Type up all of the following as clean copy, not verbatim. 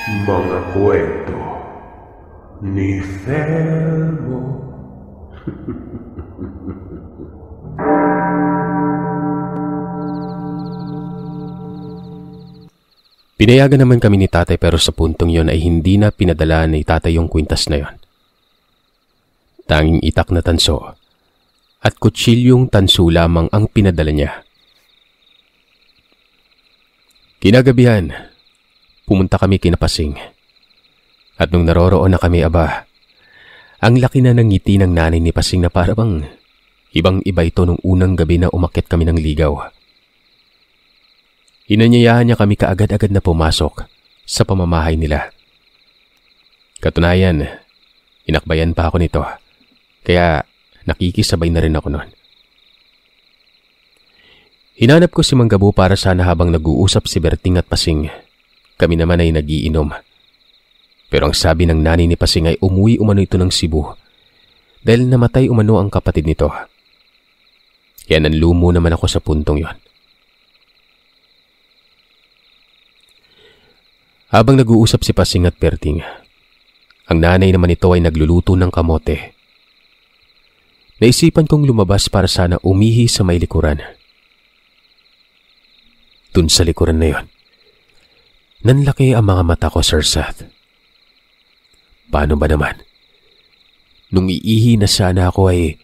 Mga kwento ni Thelmo. Pinayagan naman kami ni tatay pero sa puntong yon ay hindi na pinadala ni tatay yung kwintas na yon. Tanging itak na tanso at kutsilyong tanso lamang ang pinadala niya. Kinagabihan, pumunta kami kina Pasing. At nung naroroon na kami, ang laki na ng ngiti ng nanay ni Pasing na parang ibang-iba ito nung unang gabi na umakyat kami ng ligaw. Inanyayahan niya kami kaagad-agad na pumasok sa pamamahay nila. Katunayan, inakbayan pa ako nito, kaya nakikisabay na rin ako noon. Hinanap ko si Mang Gabo para sana habang nag-uusap si Berting at Pasing, kami naman ay nagiinom. Pero ang sabi ng nanay ni Pasing ay umuwi umano ito ng Cebu dahil namatay umano ang kapatid nito. Kaya nanlumo naman ako sa puntong yon. Habang nag-uusap si Pasing at Berting, ang nanay naman ito ay nagluluto ng kamote. Naisipan kong lumabas para sana umihi sa may likuran. Dun sa likuran na yon, nanlaki ang mga mata ko, Sir Seth. Paano ba naman? Nung iihi na sana ako ay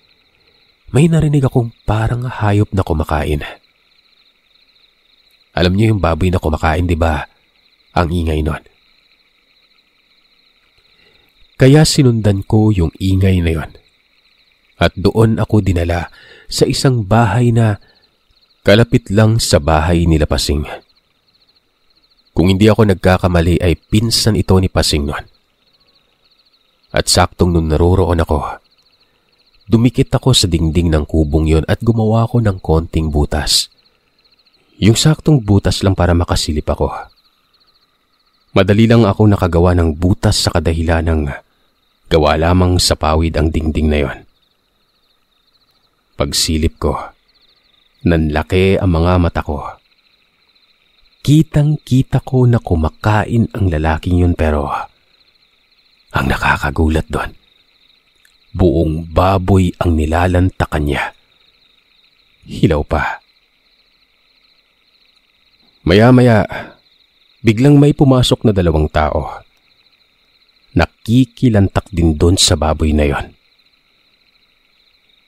may narinig akong parang hayop na kumakain. Alam niyo yung baboy na kumakain, di ba? Ang ingay nun. Kaya sinundan ko yung ingay na yon. At doon ako dinala sa isang bahay na kalapit lang sa bahay nila Pasing. Kung hindi ako nagkakamali ay pinsan ito ni Pasing noon. At saktong nung naroroon ako, dumikit ako sa dingding ng kubong yon at gumawa ko ng konting butas. Yung saktong butas lang para makasilip ako. Madali lang ako nakagawa ng butas sa kadahilan ng gawa lamang sa pawid ang dingding na yon. Pagsilip ko, nanlaki ang mga mata ko. Kitang-kita ko na kumakain ang lalaking yun pero ang nakakagulat doon, buong baboy ang nilalantakan niya. Hilaw pa. Maya-maya, biglang may pumasok na dalawang tao. Nakikilantak din doon sa baboy na yon.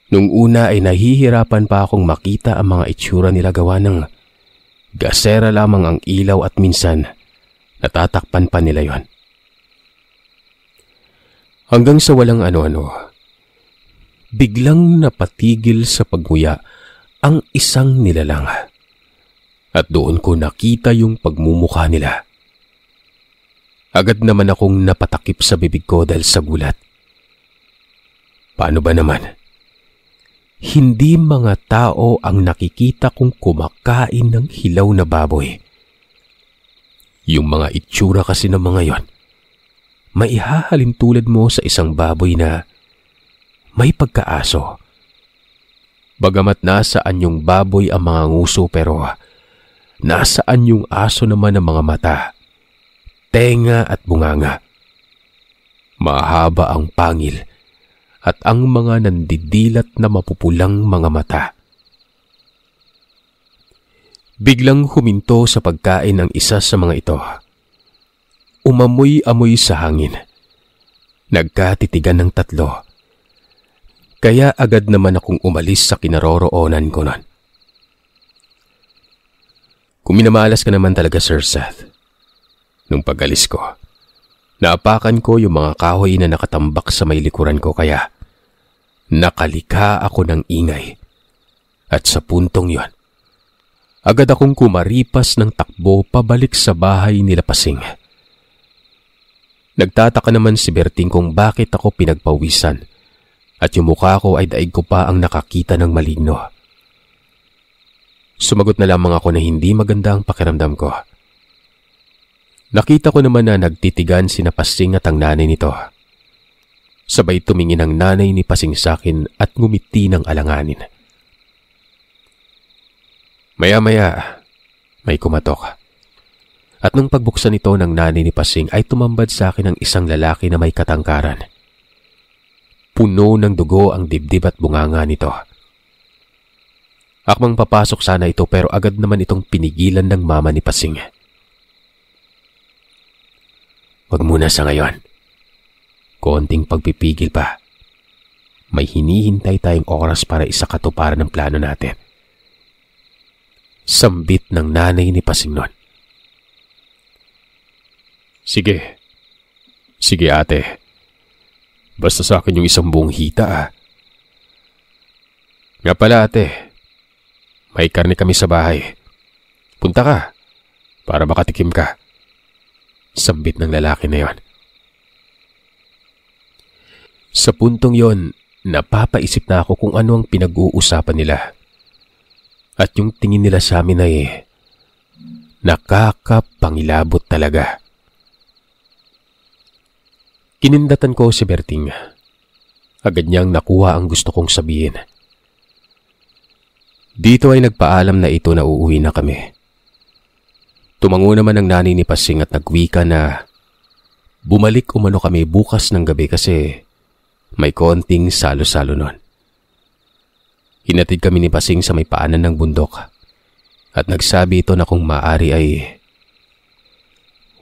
Nung una ay nahihirapan pa akong makita ang mga itsura nila gawa ng gasera lamang ang ilaw at minsan natatakpan pa nila yon. Hanggang sa walang ano-ano, biglang napatigil sa pagmuya ang isang nilalang. At doon ko nakita yung pagmumukha nila. Agad naman akong napatakip sa bibig ko dahil sa gulat. Paano ba naman? Hindi mga tao ang nakikita kong kumakain ng hilaw na baboy. Yung mga itsura kasi ng mga yon, maihahalin tulad mo sa isang baboy na may pagkaaso. Bagamat nasaan yung baboy ang mga nguso pero nasaan yung aso naman ang mga mata, tenga at bunganga. Mahaba ang pangil at ang mga nandidilat na mapupulang mga mata. Biglang huminto sa pagkain ang isa sa mga ito. Umamoy-amoy sa hangin. Nagkatitigan ng tatlo. Kaya agad naman akong umalis sa kinaroroonan ko nun. Kung minamalas ka naman talaga, Sir Seth. Nung pag-alis ko, naapakan ko yung mga kahoy na nakatambak sa may likuran ko kaya nakalika ako ng ingay. At sa puntong yon, agad akong kumaripas ng takbo pabalik sa bahay nila Pasing. Nagtataka naman si Berting kung bakit ako pinagpawisan at yung mukha ko ay daig ko pa ang nakakita ng maligno. Sumagot na lamang ako na hindi maganda ang pakiramdam ko. Nakita ko naman na nagtitigan sina Pasing at ang nanay nito. Sabay tumingin ang nanay ni Pasing sa akin at ngumiti ng alanganin. Maya-maya, may kumatok. At nang pagbuksan ito ng nanay ni Pasing ay tumambad sa akin ang isang lalaki na may katangkaran. Puno ng dugo ang dibdib at bunganga nito. Akmang papasok sana ito pero agad naman itong pinigilan ng mama ni Pasing. Wag muna sa ngayon. Konting pagpipigil pa. May hinihintay tayong oras para isakatuparan ng plano natin. Sambit ng nanay ni Pasing nun. Sige. Sige ate. Basta sa akin yung isang buong hita Nga pala ate, may karne kami sa bahay. Punta ka para makatikim ka. Sambit ng lalaki na yon. Sa puntong yon, napapaisip na ako kung ano ang pinag-uusapan nila. At yung tingin nila sa amin ay nakakapangilabot talaga. Kinindatan ko si Berting. Agad niyang nakuha ang gusto kong sabihin. Dito ay nagpaalam na ito na uuwi na kami. Tumango naman ang nanay ni Pasing at nagwika na bumalik umano kami bukas ng gabi kasi may konting salo-salo nun. Hinatid kami ni Pasing sa may paanan ng bundok at nagsabi ito na kung maaari ay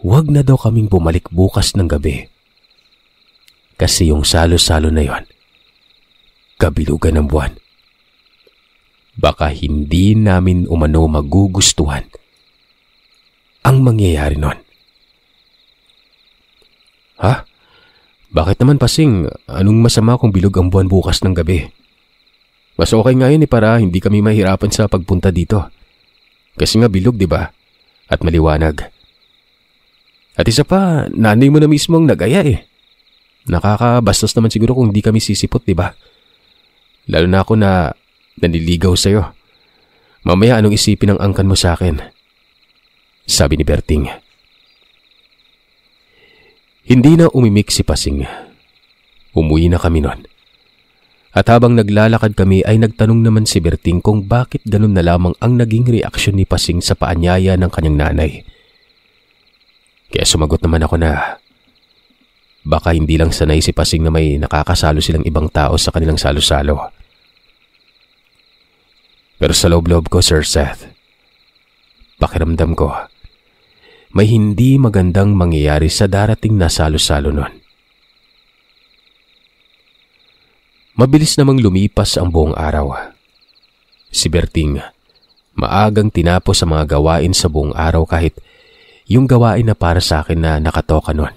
huwag na daw kaming bumalik bukas ng gabi kasi yung salo-salo na yon kabilugan ng buwan. Baka hindi namin umano magugustuhan ang mangyayari nun. Ha? Bakit naman Pasing? Anong masama kung bilog ang buwan bukas ng gabi? Mas okay nga yun para hindi kami mahirapan sa pagpunta dito. Kasi nga bilog, di ba? At maliwanag. At isa pa, nanay mo na mismo ang nag-aya Nakakabastos naman siguro kung hindi kami sisipot, di ba? Lalo na ako na naniligaw sa'yo. Mamaya anong isipin ng angkan mo sa akin? Sabi ni Berting. Hindi na umimik si Pasing. Umuwi na kami nun. At habang naglalakad kami ay nagtanong naman si Berting kung bakit ganun na lamang ang naging reaksyon ni Pasing sa paanyaya ng kanyang nanay. Kaya sumagot naman ako na baka hindi lang sanay si Pasing na may nakakasalo silang ibang tao sa kanilang salo-salo. Pero sa loob-loob ko, Sir Seth, pakiramdam ko, may hindi magandang mangyayari sa darating na salo-salo nun. Mabilis namang lumipas ang buong araw. Si Berting, maagang tinapos sa mga gawain sa buong araw kahit yung gawain na para sa akin na nakatoka nun.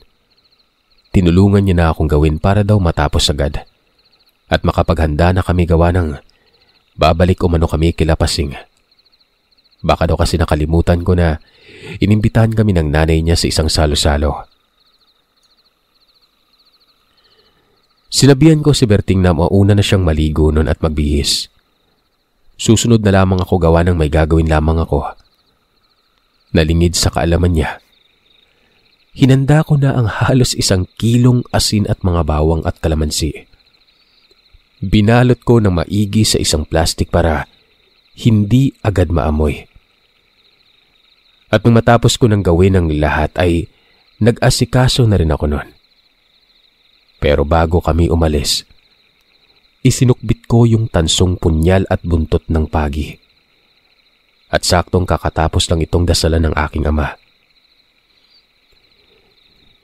Tinulungan niya na akong gawin para daw matapos agad at makapaghanda na kami gawa ng babalik umano kami kila Pasing. Baka daw kasi nakalimutan ko na inimbitahan kami ng nanay niya sa isang salo-salo. Sinabihan ko si Berting na mauna na siyang maligo nun at magbihis. Susunod na lamang ako gawa ng may gagawin lamang ako. Nalingid sa kaalaman niya. Hinanda ko na ang halos 1 kilong asin at mga bawang at kalamansi. Binalot ko ng maigi sa isang plastik para hindi agad maamoy. At nung matapos ko nang gawin ang lahat ay nag-asikaso na rin ako nun. Pero bago kami umalis, isinukbit ko yung tansong punyal at buntot ng pagi. At saktong kakatapos lang itong dasalan ng aking ama.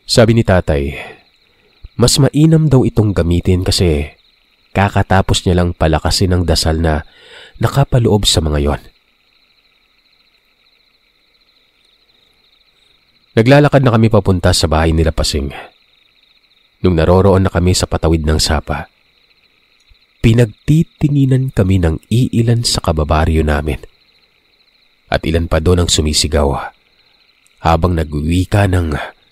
Sabi ni tatay, mas mainam daw itong gamitin kasi kakatapos niya lang palakasin ang dasal na nakapaloob sa mga yon. Naglalakad na kami papunta sa bahay nila Pasing. Nung naroroon na kami sa patawid ng sapa, pinagtitinginan kami ng iilan sa kababaryo namin. At ilan pa doon ang sumisigaw habang nagwiwika ng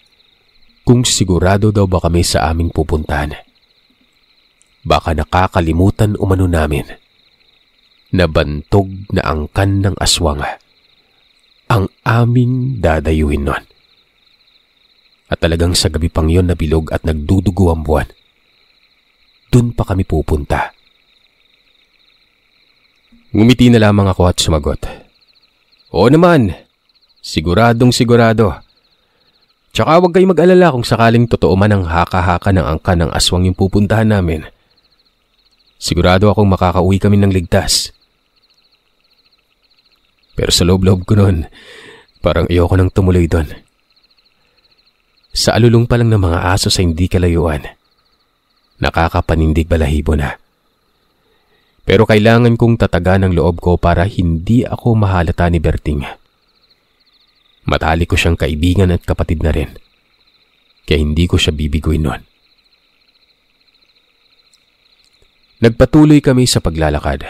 kung sigurado daw ba kami sa aming pupuntahan. Baka nakakalimutan umano namin na bantog na angkan ng aswang ang aming dadayuhin nun. At talagang sa gabi pang yon na bilog at nagdudugo ang buwan, dun pa kami pupunta. Ngumiti na lamang ako at sumagot, "Oo naman, Siguradong sigurado. Tsaka huwag kayong mag-alala kung sakaling totoo man ang haka-haka ng angkan ng aswang yung pupuntahan namin. Sigurado akong makakauwi kami ng ligtas. Pero sa loob-loob ko nun, parang ayoko nang tumuloy doon. Sa alulong pa lang ng mga aso sa hindi kalayuan, nakakapanindig balahibo na. Pero kailangan kong tatagan ang loob ko para hindi ako mahalata ni Berting. Matalik ko siyang kaibigan at kapatid na rin, kaya hindi ko siya bibiguin nun. Nagpatuloy kami sa paglalakad.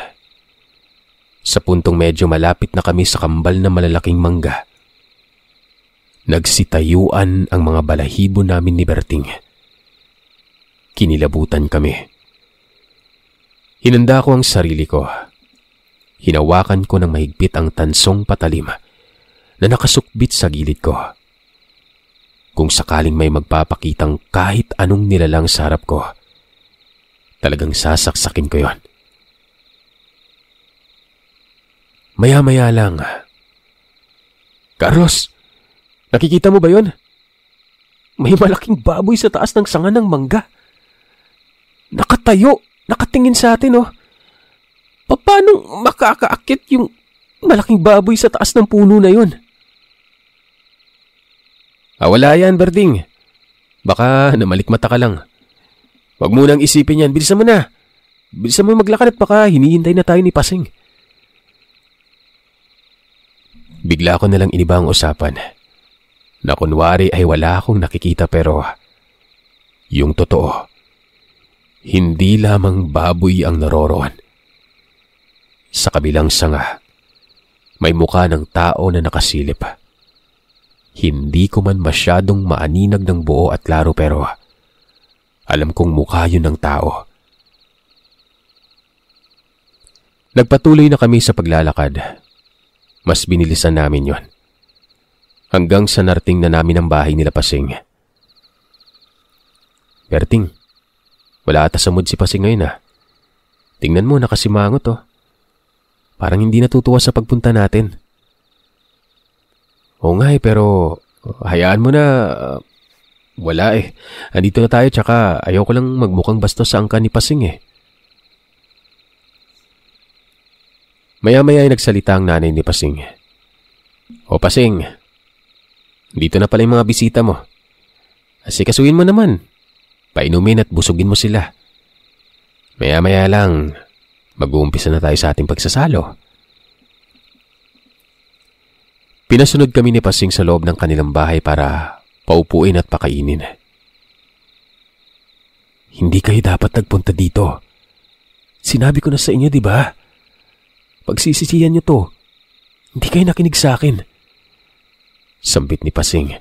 Sa puntong medyo malapit na kami sa kambal na malalaking mangga, nagsitayuan ang mga balahibo namin ni Berting. Kinilabutan kami. Hinanda ko ang sarili ko. Hinawakan ko ng mahigpit ang tansong patalim na nakasukbit sa gilid ko. Kung sakaling may magpapakitang kahit anong nilalang sa harap ko, talagang sasaksakin ko yon. Maya-maya lang. Carlos, nakikita mo ba yon? May malaking baboy sa taas ng sanga ng mangga. Nakatayo, nakatingin sa atin, oh. Paano makakaakit yung malaking baboy sa taas ng puno na yon? Wala yan, Berting. Baka namalikmata ka lang. Huwag mo nang isipin yan. Bilisan mo na. Bilisan mo maglakad at baka hinihintay na tayo ni Pasing. Bigla ko nalang iniba ang usapan. Na kunwari ay wala akong nakikita pero yung totoo, hindi lamang baboy ang naroroon. Sa kabilang sanga, may mukha ng tao na nakasilip. Hindi ko man masyadong maaninag ng buo at klaro pero alam kong mukha yun ng tao. Nagpatuloy na kami sa paglalakad. Mas binilisan namin yon. Hanggang sa narating na namin ang bahay nila Pasing. Berting, wala ata sa mood si Pasing ngayon ah. Tingnan mo, nakasimangot oh. Parang hindi natutuwa sa pagpunta natin. Oo nga pero hayaan mo na. Wala eh. Andito na tayo tsaka ayaw ko lang magmukhang bastos sa angkan ni Pasing eh. Maya-maya ay nagsalita ang nanay ni Pasing. O Pasing, dito na pala yung mga bisita mo. Asikasuhin mo naman. Painumin at busugin mo sila. Maya-maya lang, mag-uumpisa na tayo sa ating pagsasalo. Pinasunod kami ni Pasing sa loob ng kanilang bahay para paupuin at pakainin. Hindi kayo dapat nagpunta dito. Sinabi ko na sa inyo, di ba? Pagsisisihan niyo to. Hindi kayo nakinig sa akin. Sambit ni Pasing.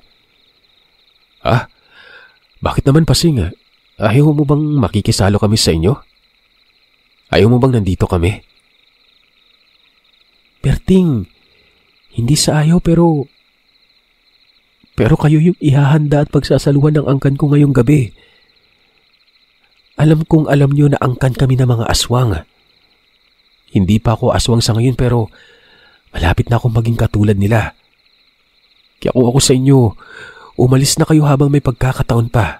Bakit naman Pasing? Ayaw mo bang makikisalo kami sa inyo? Ayaw mo bang nandito kami? Berting, hindi sa ayaw pero kayo yung ihahanda at pagsasaluhan ng angkan ko ngayong gabi. Alam kong alam niyo na angkan kami ng mga aswang. Hindi pa ako aswang sa ngayon pero malapit na akong maging katulad nila. Kaya kung ako sa inyo, umalis na kayo habang may pagkakataon pa.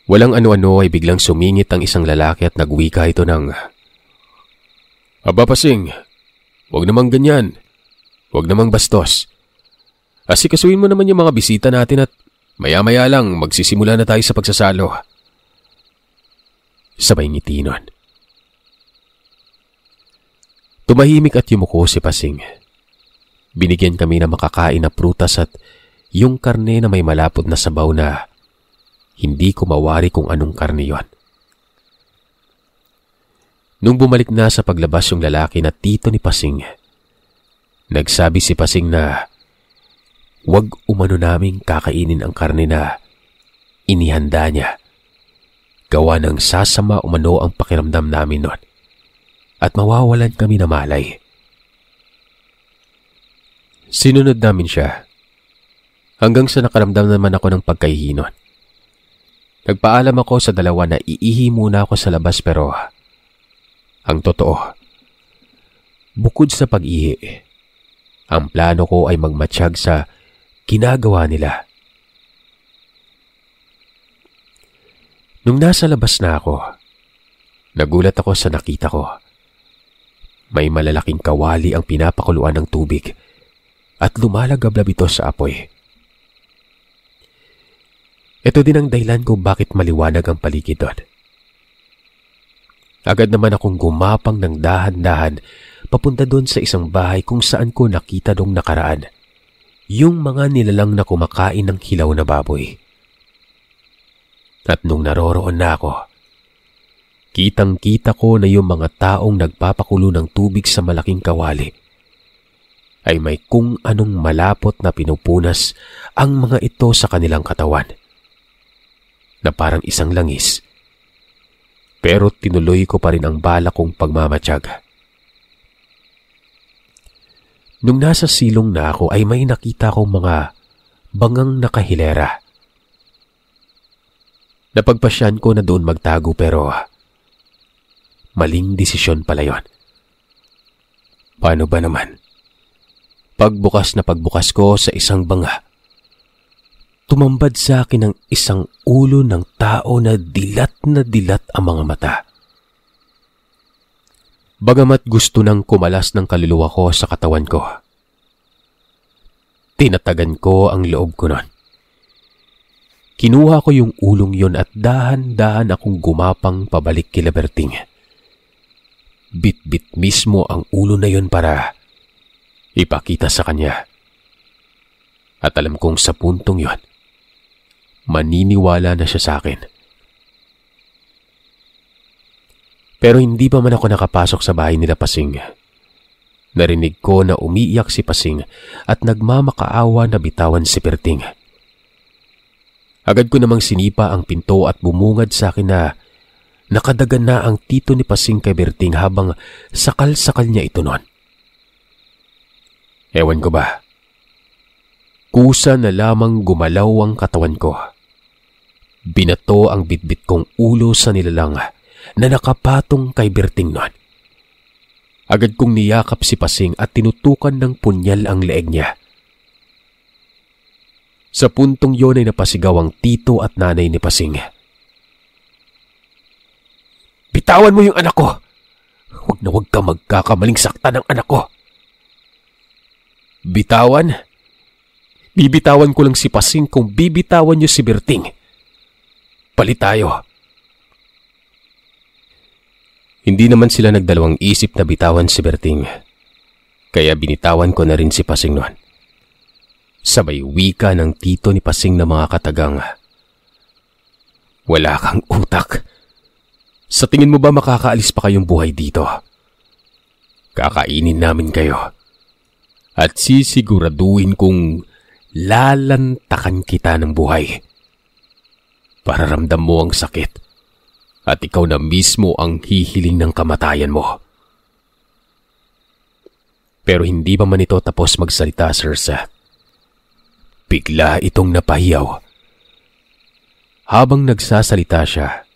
Walang ano-ano ay biglang sumingit ang isang lalaki at nagwika ito ng, Aba Pasing, huwag namang ganyan. Huwag namang bastos. Asikasuhin mo naman yung mga bisita natin at maya-maya lang magsisimula na tayo sa pagsasalo. Sabay ngiti nun. Tumahimik at yumuko si Pasing. Binigyan kami ng makakain na prutas at yung karne na may malapot na sabaw na hindi ko mawari kung anong karne yon. Nung bumalik na sa paglabas yung lalaki na tito ni Pasing, nagsabi si Pasing na wag umano naming kakainin ang karne na inihanda niya. Gawa ng sasama umano ang pakiramdam namin nun. At mawawalan kami na malay. Sinunod namin siya. Hanggang sa nakaramdam naman ako ng pagkahihinon. Nagpaalam ako sa dalawa na iihi muna ako sa labas pero ang totoo, bukod sa pag-ihi, Ang plano ko ay magmatsyag sa ginagawa nila. Nung nasa labas na ako, nagulat ako sa nakita ko. May malalaking kawali ang pinapakuluan ng tubig at lumalagablab ito sa apoy. Ito din ang dahilan kung bakit maliwanag ang paligid doon. Agad naman akong gumapang ng dahan-dahan papunta doon sa isang bahay kung saan ko nakita nung nakaraan yung mga nilalang na kumakain ng hilaw na baboy. At nung naroroon na ako, kitang-kita ko na yung mga taong nagpapakulo ng tubig sa malaking kawali ay may kung anong malapot na pinupunas ang mga ito sa kanilang katawan, na parang isang langis. Pero tinuloy ko pa rin ang bala kong pagmamatsyag. Nung nasa silong na ako ay may nakita kong mga bangang nakahilera. Napagpasyan ko na doon magtago pero maling desisyon pala yon. Paano ba naman? Pagbukas na pagbukas ko sa isang banga, tumambad sa akin ang isang ulo ng tao na dilat ang mga mata. Bagamat gusto nang kumalas ng kaluluwa ko sa katawan ko, tinatagan ko ang loob ko nun. Kinuha ko yung ulong yon at dahan-dahan akong gumapang pabalik kila Berting. Bit-bit mismo ang ulo na yon para ipakita sa kanya. At alam kong sa puntong yon, maniniwala na siya sa akin. Pero hindi pa man ako nakapasok sa bahay nila Pasing, narinig ko na umiiyak si Pasing at nagmamakaawa na bitawan si Berting. Agad ko namang sinipa ang pinto at bumungad sa akin na nakadagan na ang tito ni Pasing kay Berting habang sakal-sakal niya ito noon. Ewan ko ba, kusa na lamang gumalaw ang katawan ko. Binato ang bitbit kong ulo sa nilalang na nakapatong kay Berting noon. Agad kong niyakap si Pasing at tinutukan ng punyal ang leeg niya. Sa puntong yon ay napasigaw ang tito at nanay ni Pasing. Bitawan mo yung anak ko! Huwag na huwag ka magkakamaling saktan ng anak ko! Bitawan? Bibitawan ko lang si Pasing kung bibitawan niyo si Berting. Palit tayo. Hindi naman sila nagdalawang isip na bitawan si Berting, kaya binitawan ko na rin si Pasing noon. Sabay wika ng tito ni Pasing na mga katagang, wala kang utak. Sa tingin mo ba makakaalis pa kayong buhay dito? Kakainin namin kayo. At sisiguraduhin kong lalantakan kita ng buhay. Para ramdam mo ang sakit. At ikaw na mismo ang hihiling ng kamatayan mo. Pero hindi pa man ito tapos magsalita, Sir Seth. Bigla itong napahiyaw. Habang nagsasalita siya,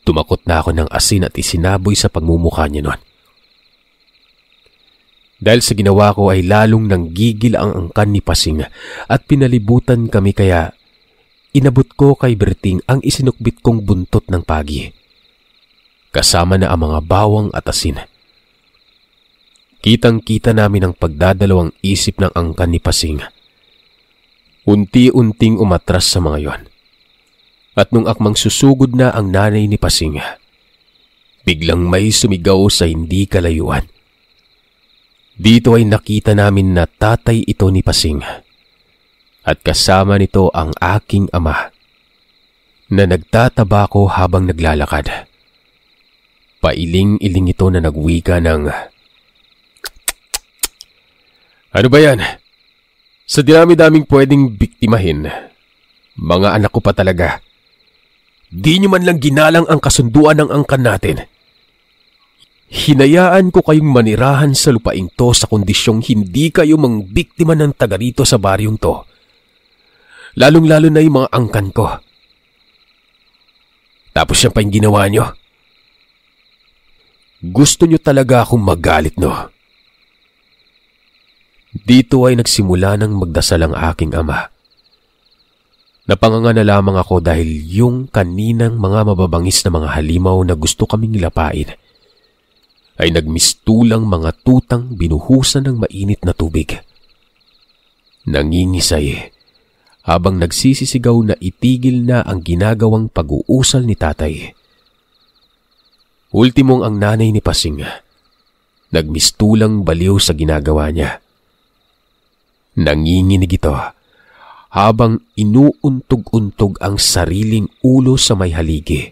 tumakot na ako ng asin at isinaboy sa pagmumukha niya nun. Dahil sa ginawa ko ay lalong nanggigil ang angkan ni Pasing at pinalibutan kami kaya inabot ko kay Berting ang isinukbit kong buntot ng pagi. Kasama na ang mga bawang at asin. Kitang-kita namin ang pagdadalawang isip ng angkan ni Pasing. Unti-unting umatras sa mga yon. At nung akmang susugod na ang nanay ni Pasing, biglang may sumigaw sa hindi kalayuan. Dito ay nakita namin na tatay ito ni Pasing at kasama nito ang aking ama na nagtatabako habang naglalakad. Pailing-iling ito na nagwika ng, ano ba yan? Sa dinami-daming pwedeng biktimahin, mga anak ko pa talaga. Di nyo man lang ginalang ang kasunduan ng angkan natin. Hinayaan ko kayong manirahan sa lupaing to sa kondisyong hindi kayo mangbiktima ng taga rito sa baryong to. Lalong-lalo na yung mga angkan ko. Tapos yan pa yung ginawa nyo. Gusto nyo talaga akong magalit, no? Dito ay nagsimula ng magdasal ang aking ama. Napanganga na lamang ako dahil yung kaninang mga mababangis na mga halimaw na gusto kaming lapain ay nagmistulang mga tutang binuhusan ng mainit na tubig. Nangingisay habang nagsisisigaw na itigil na ang ginagawang pag-uusal ni tatay. Ultimong ang nanay ni Pasing. Nagmistulang baliw sa ginagawa niya. Nanginginig ito habang inuuntog-untog ang sariling ulo sa may haligi.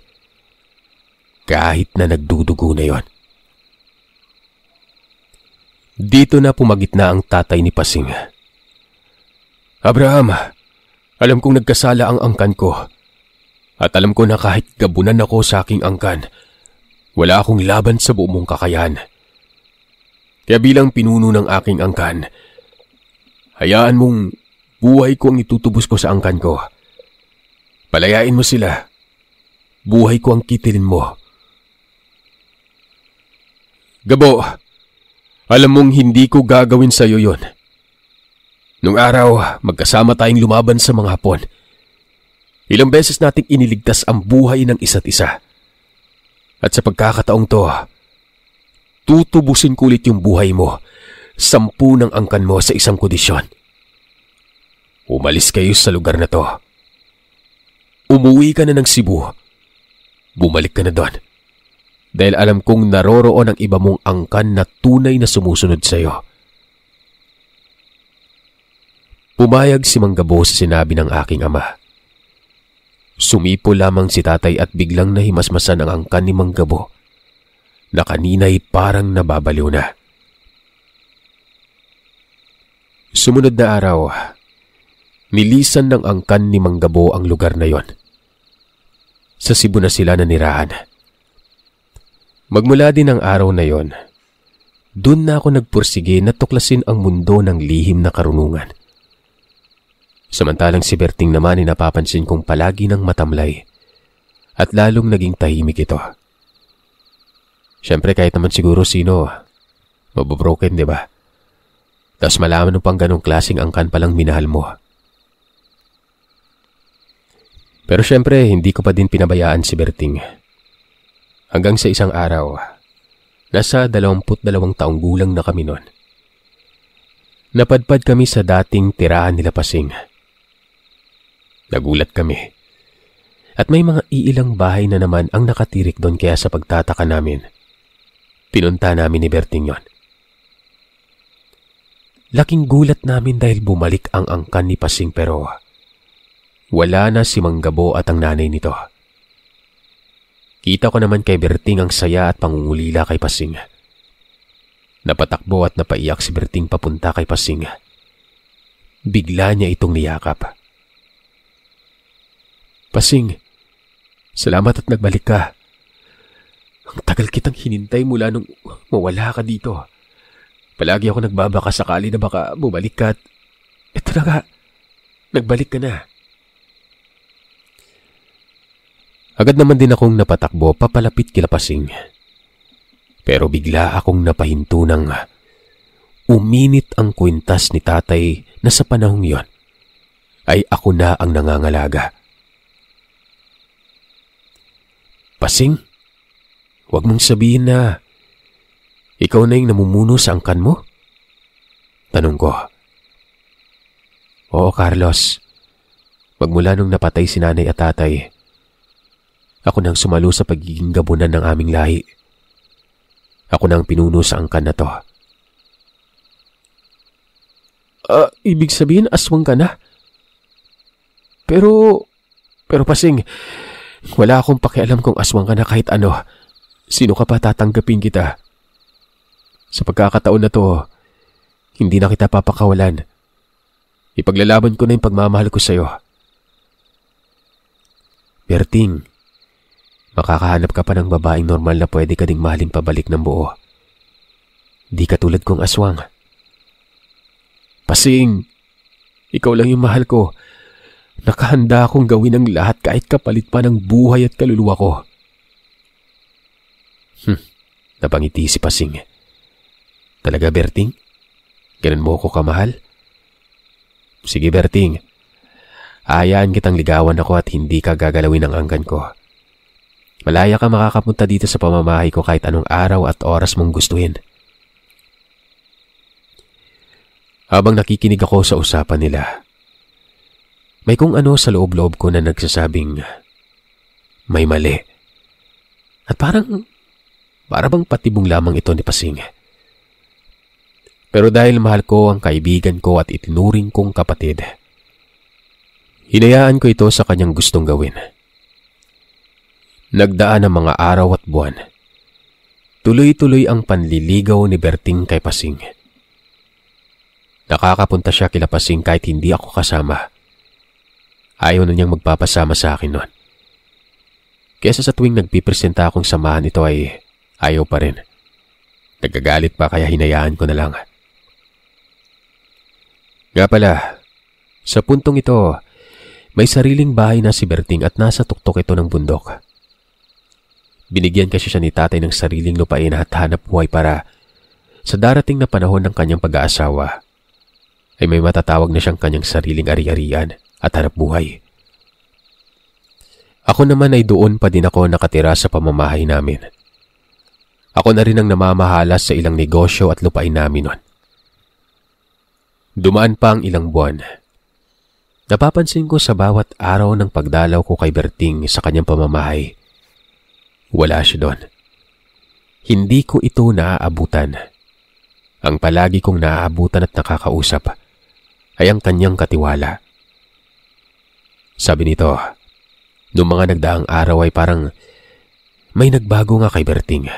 Kahit na nagdudugo na yon. Dito na pumagitna ang tatay ni Pasing. Abraham, alam kong nagkasala ang angkan ko. At alam ko na kahit gabunan ako sa aking angkan, wala akong laban sa buong mong kakayahan. Kaya bilang pinuno ng aking angkan, hayaan mong buhay ko ang itutubos ko sa angkan ko. Palayain mo sila. Buhay ko ang kitilin mo. Gabo, alam mong hindi ko gagawin sa iyo yon. Nung araw, magkasama tayong lumaban sa mga Hapon. Ilang beses nating iniligtas ang buhay ng isa't isa. At sa pagkakataong to, tutubusin ko ulit yung buhay mo, 10 ng angkan mo sa isang kondisyon. Umalis kayo sa lugar na to. Umuwi ka na ng Cebu. Bumalik ka na doon. Dahil alam kong naroroon ang iba mong angkan na tunay na sumusunod sa iyo. Pumayag si Mang Gabo sa sinabi ng aking ama. Sumipo lamang si tatay at biglang nahimasmasan ang angkan ni Mang Gabo na kanina'y parang nababaliw na. Sumunod na araw, nilisan ng angkan ni Mang Gabo ang lugar na yon. Sa Cebu na sila nanirahan. Magmula din ang araw na yon, doon na ako nagpursige na tuklasin ang mundo ng lihim na karunungan. Samantalang si Berting naman ay napapansin kong palagi ng matamlay at lalong naging tahimik ito. Siyempre kahit naman siguro sino, mabobroken, di ba? Tapos malaman mo pang ganong klaseng angkan palang minahal mo. Pero siyempre hindi ko pa din pinabayaan si Berting. Hanggang sa isang araw, nasa 22 taong gulang na kami noon. Napadpad kami sa dating tirahan nila Pasing. Nagulat kami. At may mga iilang bahay na naman ang nakatirik doon kaya sa pagtataka namin, pinunta namin ni Berting yon. Laking gulat namin dahil bumalik ang angkan ni Pasing pero wala na si Mang Gabo at ang nanay nito. Kita ko naman kay Berting ang saya at pangungulila kay Pasing. Napatakbo at napaiyak si Berting papunta kay Pasing. Bigla niya itong niyakap. Pasing, salamat at nagbalik ka. Ang tagal kitang hinintay mula nung mawala ka dito. Palagi ako nagbabaka sakali na baka bumalik ka at eto na nga, nagbalik ka na. Agad naman din akong napatakbo papalapit kila Pasing. Pero bigla akong napahinto nang uminit ang kwintas ni tatay na sa panahong yon ay ako na ang nangangalaga. Pasing, huwag mong sabihin na ikaw na yung namumuno sa angkan mo? Tanong ko. Oo, Carlos. Magmula nung napatay si nanay at tatay, ako nang sumalo sa pagiging gabunan ng aming lahi. Ako nang pinuno sa angkan na to. Ibig sabihin aswang ka na? Pero Pasing, wala akong pakialam kung aswang ka na kahit ano. Sino ka pa tatanggapin kita? Sa pagkakataon na to, hindi na kita papakawalan. Ipaglalaban ko na yung pagmamahal ko sa'yo. Berting, makakahanap ka pa ng babaeng normal na pwede ka ding mahalin pabalik ng buo. Di katulad kong aswang. Pasing, ikaw lang yung mahal ko. Nakahanda akong gawin ang lahat kahit kapalit pa ng buhay at kaluluwa ko. Napangiti si Pasing. Talaga, Berting? Ganun mo ko kamahal? Sige Berting, hayaan kitang ligawan ako at hindi ka gagalawin ng angkan ko. Malaya ka makakapunta dito sa pamamahay ko kahit anong araw at oras mong gustuhin. Habang nakikinig ako sa usapan nila, may kung ano sa loob-loob ko na nagsasabing may mali. At parang bang patibong lamang ito ni Pasing. Pero dahil mahal ko ang kaibigan ko at itinuring kong kapatid, hinayaan ko ito sa kanyang gustong gawin. Nagdaan ang mga araw at buwan. Tuloy-tuloy ang panliligaw ni Berting kay Pasing. Nakakapunta siya kila Pasing kahit hindi ako kasama. Ayaw na niyang magpapasama sa akin noon. Kesa sa tuwing nagpipresenta akong samahan ito ay ayaw pa rin. Nagagalit pa kaya hinayaan ko na lang. Nga pala, sa puntong ito, may sariling bahay na si Berting at nasa tuktok ito ng bundok. Binigyan kasi siya ni tatay ng sariling lupain at hanap buhay para sa darating na panahon ng kanyang pag-aasawa ay may matatawag na siyang kanyang sariling ari-arian at hanap buhay. Ako naman ay doon pa din ako nakatira sa pamamahay namin. Ako na rin ang namamahala sa ilang negosyo at lupain namin noon. Dumaan pa ang ilang buwan. Napapansin ko sa bawat araw ng pagdalaw ko kay Berting sa kanyang pamamahay, wala siya doon. Hindi ko ito naaabutan. Ang palagi kong naaabutan at nakakausap ay ang kanyang katiwala. Sabi nito, noong mga nagdaang araw ay parang may nagbago nga kay Berting.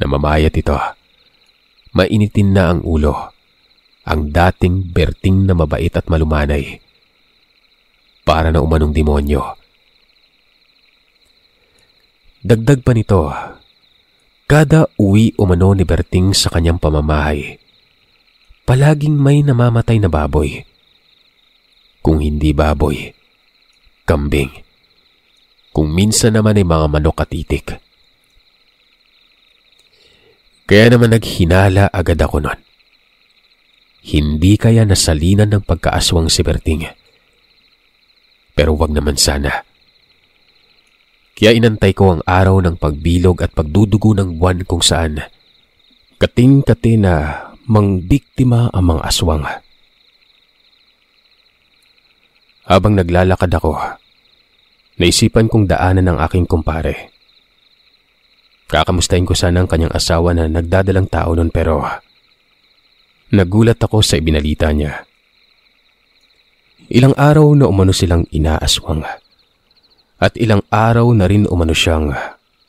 Namamayat ito. Mainitin na ang ulo. Ang dating Berting na mabait at malumanay. Para na umanong demonyo. Dagdag pa nito, kada uwi umano ni Berting sa kanyang pamamahay, palaging may namamatay na baboy. Kung hindi baboy, kambing. Kung minsan naman ay mga manok at itik. Kaya naman naghinala agad ako nun. Hindi kaya nasalinan ng pagkaaswang si Berting. Pero wag naman sana. Kaya inantay ko ang araw ng pagbilog at pagdudugo ng buwan kung saan kating-kati na mangbiktima ang mga aswang. Habang naglalakad ako, naisipan kong daanan ang aking kumpare. Kakamustahin ko sana ang kanyang asawa na nagdadalang tao nun pero nagulat ako sa ibinalita niya. Ilang araw na umano silang inaaswang at ilang araw na rin umano siyang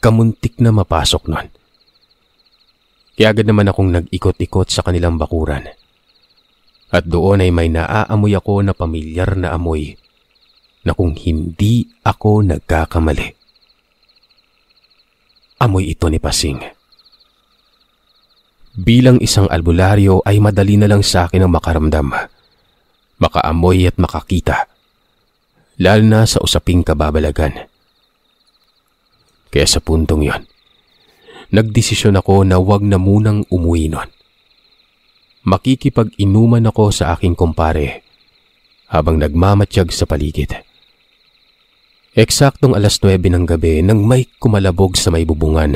kamuntik na mapasok nun. Kaya agad naman akong nag-ikot-ikot sa kanilang bakuran. At doon ay may naaamoy ako na pamilyar na amoy na kung hindi ako nagkakamali, amoy ito ni Pasing. Bilang isang albularyo ay madali na lang sa akin ang makaramdam, makaamoy at makakita, lalo na sa usaping kababalagan. Kaya sa puntong yon, nagdesisyon ako na wag na munang umuwi nun. Makikipag-inuman ako sa aking kumpare habang nagmamatsyag sa paligid. Eksaktong 9:00 ng gabi nang may kumalabog sa may bubungan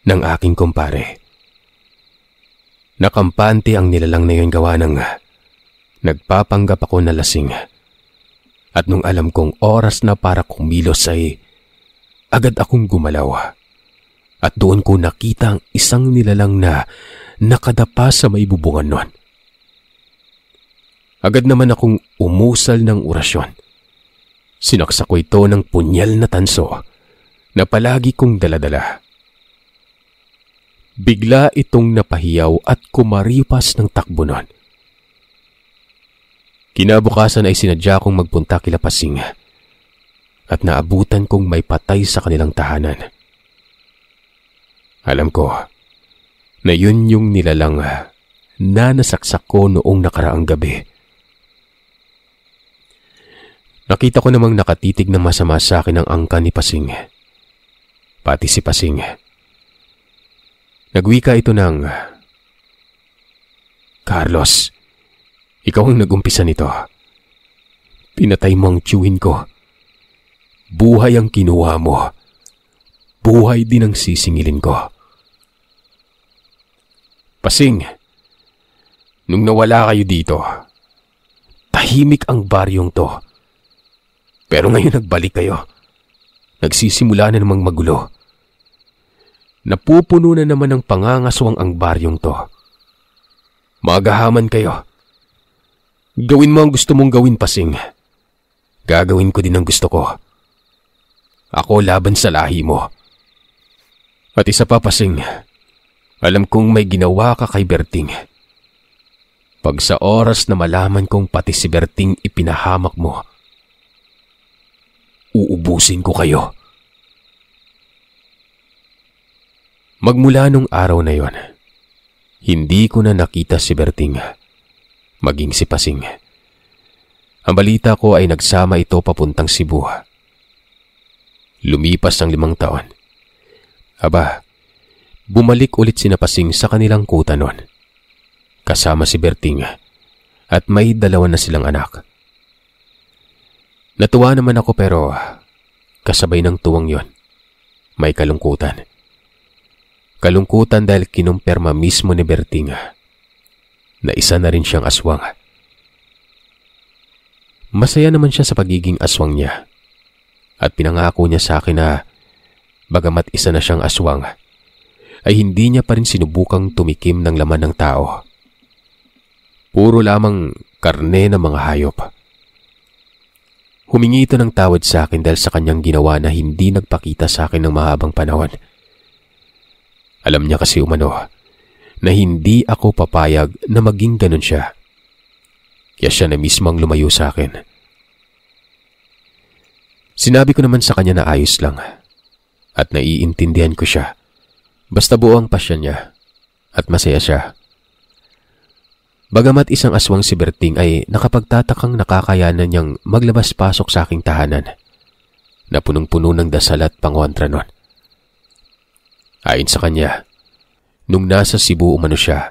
ng aking kumpare. Nakampante ang nilalang na yun gawa ng nagpapanggap ako na lasing. At nung alam kong oras na para kumilos ay agad akong gumalaw. At doon ko nakita ang isang nilalang na nakadapa sa may bubungan nun. Agad naman akong umusal ng orasyon. Sinaksak ko ito ng punyal na tanso na palagi kong daladala. Bigla itong napahiyaw at kumaripas ng takbo nun. Kinabukasan ay sinadya kong magpunta kila Pasing at naabutan kong may patay sa kanilang tahanan. Alam ko na yun yung nilalang na nasaksak ko noong nakaraang gabi. Nakita ko namang nakatitig ng masama sa akin ang angkan ni Pasing. Pati si Pasing. Nagwika ito ng, Carlos, ikaw ang nag-umpisa nito. Pinatay mo ang tiyuhin ko. Buhay ang kinuha mo. Buhay din ang sisingilin ko. Pasing, nung nawala kayo dito, tahimik ang baryong to. Pero ngayon nagbalik kayo. Nagsisimula na namang magulo. Napupuno na naman ng pangangaswang ang baryong to. Magahaman kayo. Gawin mo ang gusto mong gawin, Pasing. Gagawin ko din ang gusto ko. Ako laban sa lahi mo. At isa pa, Pasing, alam kong may ginawa ka kay Berting. Pag sa oras na malaman kong pati si Berting ipinahamak mo, uubusin ko kayo. Magmula nung araw na yon, hindi ko na nakita si Berting, maging si Pasing. Ang balita ko ay nagsama ito papuntang Cebu. Lumipas ang 5 taon. Aba, bumalik ulit sina Pasing sa kanilang kuta nun. Kasama si Berting at may 2 na silang anak. Natuwa naman ako pero kasabay ng tuwang yon, may kalungkutan. Kalungkutan dahil kinumpirma mismo ni Berting na isa na rin siyang aswang. Masaya naman siya sa pagiging aswang niya at pinangako niya sa akin na bagamat isa na siyang aswang, ay hindi niya pa rin sinubukang tumikim ng laman ng tao. Puro lamang karne ng mga hayop. Humingi ito ng tawad sa akin dahil sa kanyang ginawa na hindi nagpakita sa akin ng mahabang panahon. Alam niya kasi umano na hindi ako papayag na maging ganun siya. Kaya siya na mismo ang lumayo sa akin. Sinabi ko naman sa kanya na ayos lang at naiintindihan ko siya. Basta buo ang pasya niya at masaya siya. Bagamat isang aswang si Berting ay nakapagtatakang nakakayanan niyang maglabas-pasok sa aking tahanan na punong-puno ng dasal at pangontra nun. Ayon sa kanya, nung nasa Cebu umano siya,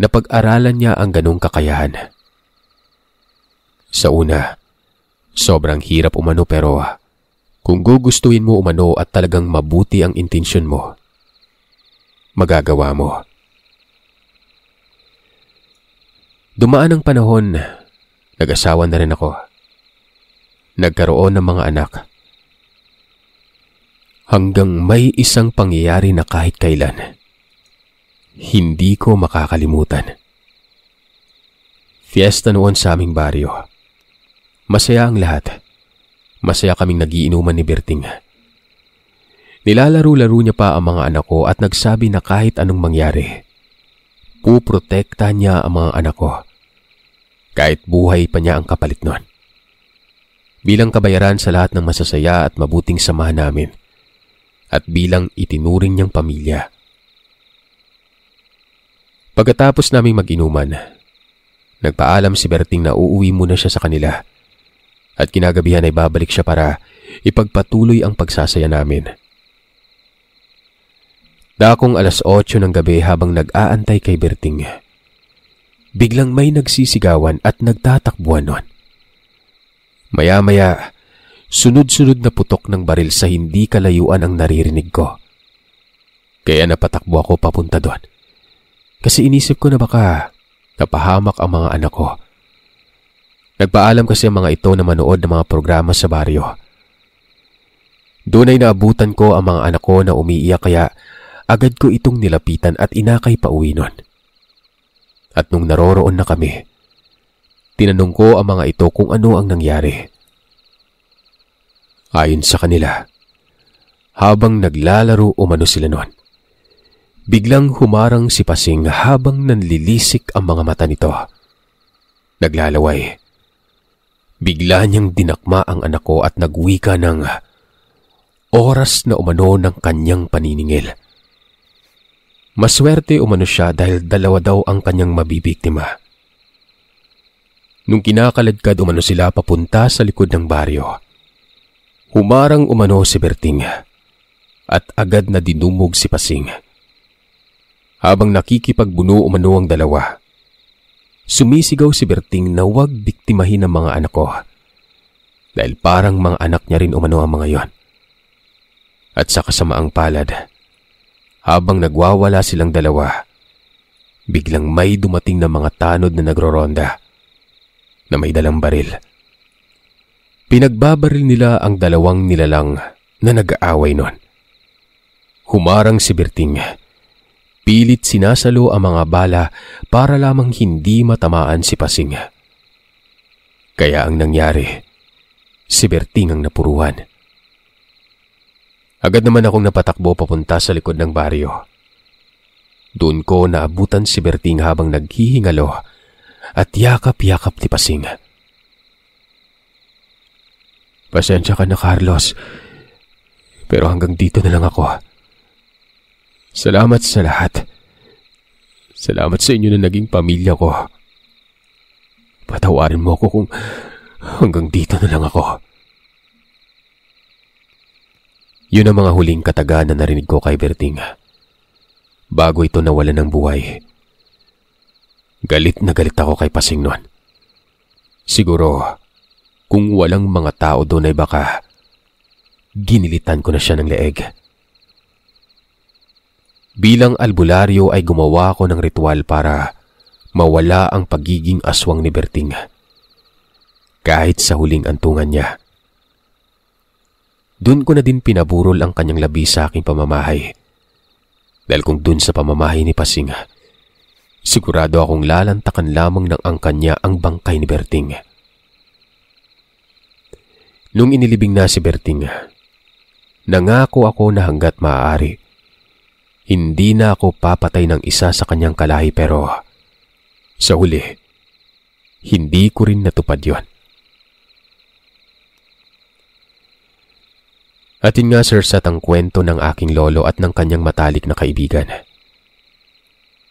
napag-aralan niya ang ganong kakayahan. Sa una, sobrang hirap umano pero kung gugustuhin mo umano at talagang mabuti ang intensyon mo, magagawa mo. Dumaan ang panahon, nag-asawa na rin ako. Nagkaroon ng mga anak. Hanggang may isang pangyayari na kahit kailan, hindi ko makakalimutan. Fiesta noon sa aming baryo. Masaya ang lahat. Masaya kaming nagiinuman ni Berting. Nilalaro-laro niya pa ang mga anak ko at nagsabi na kahit anong mangyari, puprotekta niya ang mga anak ko. Kahit buhay pa niya ang kapalit nun. Bilang kabayaran sa lahat ng masasaya at mabuting samahan namin. At bilang itinuring niyang pamilya. Pagkatapos naming mag-inuman, nagpaalam si Berting na uuwi muna siya sa kanila at kinagabihan ay babalik siya para ipagpatuloy ang pagsasaya namin. Dakong 8:00 ng gabi habang nag-aantay kay Berting, biglang may nagsisigawan at nagtatakbuhan nun. Maya-maya, sunod-sunod na putok ng baril sa hindi kalayuan ang naririnig ko. Kaya napatakbo ako papunta doon. Kasi inisip ko na baka napahamak ang mga anak ko. Nagpaalam kasi ang mga ito na manood ng mga programa sa baryo. Doon ay naabutan ko ang mga anak ko na umiiyak kaya agad ko itong nilapitan at inakay pa uwi nun. At nung naroroon na kami, tinanong ko ang mga ito kung ano ang nangyari. Ayon sa kanila, habang naglalaro umano sila noon, biglang humarang si Pasing habang nanlilisik ang mga mata nito. Naglalaway. Bigla niyang dinakma ang anak ko at nagwika ng oras na umano ng kanyang paniningil. Maswerte umano siya dahil 2 daw ang kanyang mabibiktima. Nung kinakaladkad umano sila papunta sa likod ng baryo, humarang umano si Berting at agad na dinumog si Pasing. Habang nakikipagbuno umano ang dalawa, Sumisigaw si Berting na huwag biktimahin ng mga anak ko. Dahil parang mga anak niya rin umano ang mga yon. At sa kasamaang palad, habang nagwawala silang dalawa, biglang may dumating na mga tanod na nagroronda na may dalang baril. Pinagbabaril nila ang dalawang nilalang na nag-aaway nun. Humarang si Berting. Pilit sinasalo ang mga bala para lamang hindi matamaan si Pasing. Kaya ang nangyari, si Berting ang napuruhan. Agad naman akong napatakbo papunta sa likod ng baryo. Doon ko naabutan si Berting habang naghihingalo at yakap-yakap ni Pasing. Pasensya ka na, Carlos. Pero hanggang dito na lang ako. Salamat sa lahat. Salamat sa inyo na naging pamilya ko. Patawarin mo ako kung hanggang dito na lang ako. Yun ang mga huling kataga na narinig ko kay Berting. Bago ito nawalan ng buhay. Galit na galit ako kay Pasing noon. Siguro, kung walang mga tao doon ay baka ginilitan ko na siya ng leeg. Bilang albularyo ay gumawa ako ng ritual para mawala ang pagiging aswang ni Berting. Kahit sa huling antungan niya. Doon ko na din pinaburol ang kanyang labi sa aking pamamahay. Dahil kung doon sa pamamahay ni Pasing, sigurado akong lalantakan lamang ng angkan niya ang bangkay ni Berting. Nung inilibing na si Berting, nangako ako na hanggat maaari, hindi na ako papatay ng isa sa kanyang kalahi pero sa huli, hindi ko rin natupad yon. At yun nga sirsat ang kwento ng aking lolo at ng kanyang matalik na kaibigan.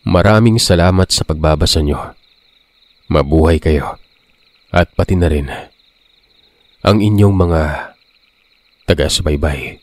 Maraming salamat sa pagbabasa nyo. Mabuhay kayo. At pati na rin ang inyong mga taga-subaybay.